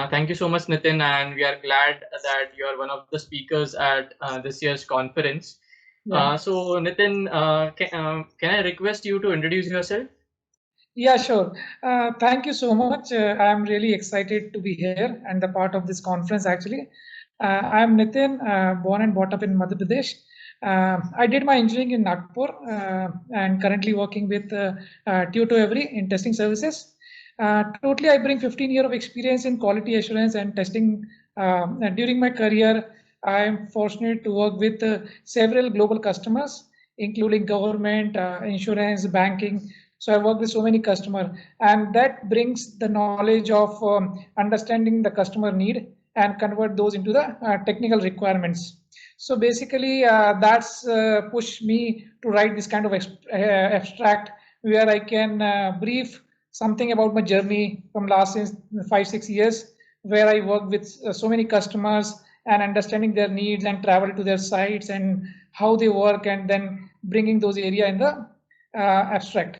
thank you so much, Nitin, and we are glad that you are one of the speakers at this year's conference. Yeah. So, Nitin, can I request you to introduce yourself? Yeah, sure. Thank you so much. I'm really excited to be here and the part of this conference actually. I'm Nitin, born and brought up in Madhya Pradesh. I did my engineering in Nagpur and currently working with Tuto Every in testing services. Totally, I bring 15 years of experience in quality assurance and testing. And during my career, I am fortunate to work with several global customers, including government, insurance, banking. So I work with so many customers, and that brings the knowledge of understanding the customer need and convert those into the technical requirements. So basically, that's pushed me to write this kind of abstract where I can brief something about my journey from last 5-6 years, where I work with so many customers and understanding their needs and travel to their sites and how they work, and then bringing those area in the abstract.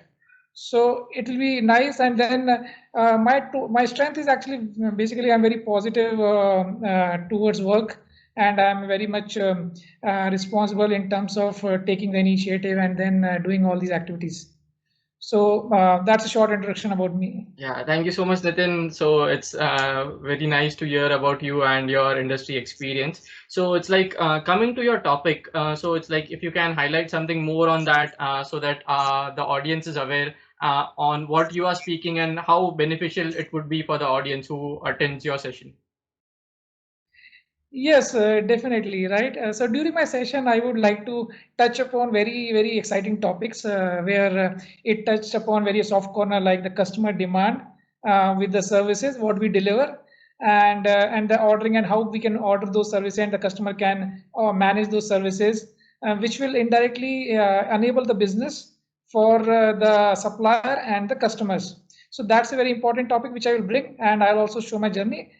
So it will be nice. And then my strength is actually basically I'm very positive towards work, and I'm very much responsible in terms of taking the initiative and then doing all these activities. So that's a short introduction about me. Yeah, thank you so much, Nitin. So it's very nice to hear about you and your industry experience. So it's like coming to your topic. So it's like if you can highlight something more on that, so that the audience is aware on what you are speaking and how beneficial it would be for the audience who attends your session. Yes, definitely, right. So during my session, I would like to touch upon very exciting topics where it touched upon very soft corner like the customer demand with the services, what we deliver, and the ordering and how we can order those services and the customer can manage those services, which will indirectly enable the business for the supplier and the customers. So that's a very important topic which I will bring, and I'll also show my journey.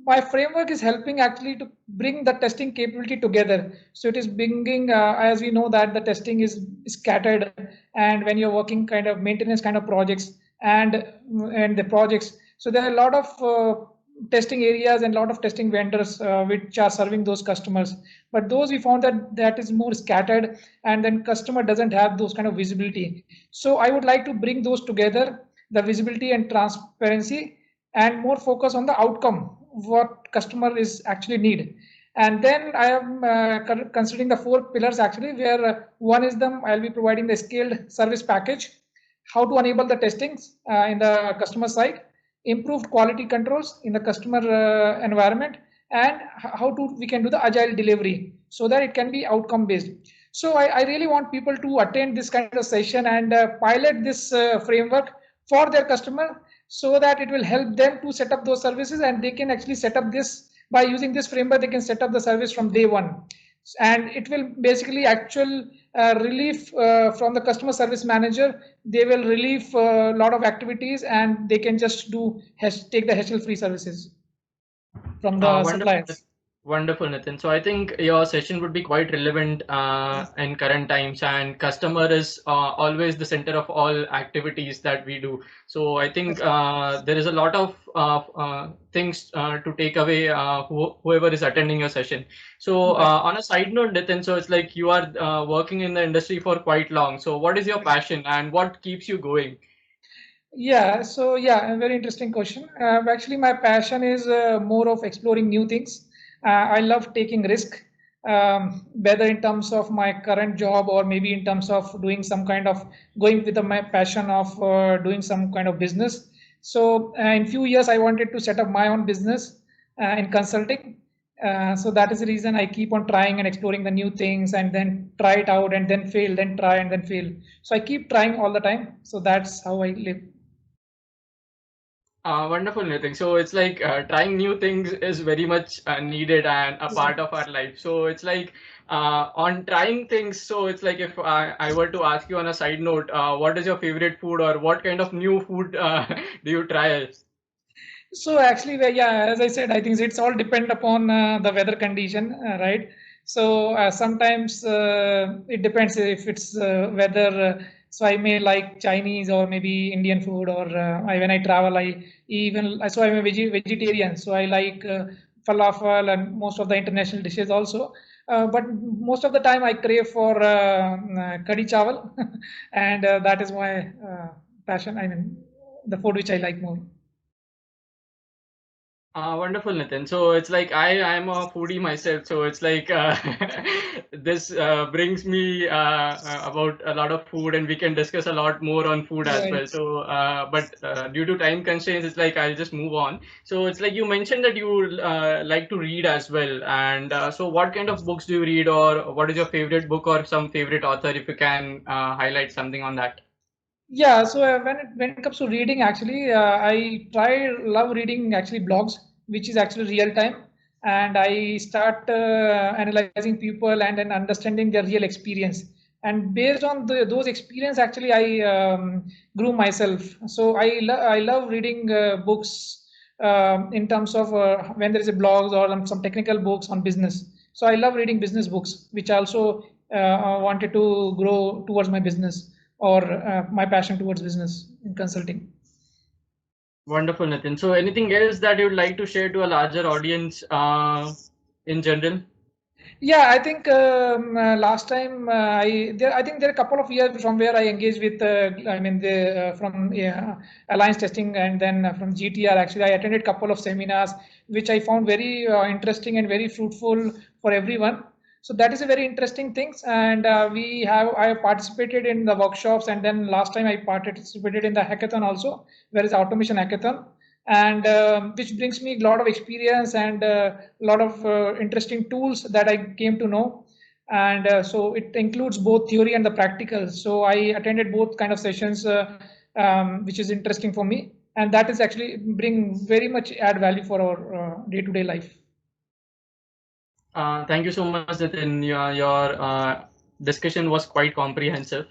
My framework is helping actually to bring the testing capability together. So it is bringing, as we know that the testing is scattered, and when you're working kind of maintenance kind of projects and the projects, so there are a lot of testing areas and a lot of testing vendors which are serving those customers. But those we found that that is more scattered, and then customer doesn't have those kind of visibility. So I would like to bring those together, the visibility and transparency, and more focus on the outcome what customer is actually need. And then I am considering the four pillars actually, where one is them I'll be providing the scaled service package, how to enable the testings in the customer side, improved quality controls in the customer environment, and how to we can do the agile delivery so that it can be outcome based. So I really want people to attend this kind of session and pilot this framework for their customer, so that it will help them to set up those services, and they can actually set up this by using this framework. They can set up the service from day one, and it will basically actual relief from the customer service manager. They will relieve a lot of activities, and they can just do take the hassle free services from the Wonderful, suppliers. wonderful, Nitin. So I think your session would be quite relevant in current times, and customer is always the center of all activities that we do. So I think there is a lot of things to take away whoever is attending your session. So Right. on a side note, Nitin, so it's like you are working in the industry for quite long. So what is your passion and what keeps you going? Yeah, so yeah, a very interesting question. Actually, my passion is more of exploring new things. I love taking risk, whether in terms of my current job or maybe in terms of doing some kind of going with my passion of doing some kind of business. So in few years, I wanted to set up my own business in consulting. So that is the reason I keep on trying and exploring the new things, and then try it out and then fail, then try and then fail. So I keep trying all the time. So that's how I live. Wonderful, Nitin. So it's like trying new things is very much needed and a Yeah. part of our life. So it's like on trying things. So it's like if I were to ask you on a side note, what is your favorite food or what kind of new food do you try? So actually, yeah, as I said, I think it's all depend upon the weather condition, right? So sometimes it depends if it's weather So I may like Chinese or maybe Indian food, or when I travel, I even so I'm a vegetarian, so I like falafel and most of the international dishes also. But most of the time I crave for kadi chawal, and that is my passion. I mean, the food which I like more. Wonderful, Nitin. So it's like I'm a foodie myself. So it's like this brings me about a lot of food, and we can discuss a lot more on food as well. Right. So, but due to time constraints, it's like I'll just move on. So it's like you mentioned that you like to read as well, and so what kind of books do you read, or what is your favorite book or some favorite author, if you can highlight something on that? Yeah, so when it comes to reading, actually, I try love reading actually blogs, which is actually real time, and I start analyzing people and then understanding their real experience. And based on those experience, actually, I grew myself. So I love reading books in terms of when there is a blogs or some technical books on business. So I love reading business books, which I also wanted to grow towards my business or my passion towards business in consulting. Wonderful, Nitin. So anything else that you'd like to share to a larger audience in general? Yeah, I think last time I think there are a couple of years from where I engaged with I mean the from Alliance Testing, and then from GTR. Actually, I attended a couple of seminars which I found very interesting and very fruitful for everyone. So that is a very interesting thing, and I have participated in the workshops, and then last time I participated in the hackathon also, where is automation hackathon, and which brings me a lot of experience and a lot of interesting tools that I came to know. And so it includes both theory and the practical. So I attended both kind of sessions, which is interesting for me, and that is actually bring very much add value for our day-to-day life. Thank you so much, Nitin. Your discussion was quite comprehensive.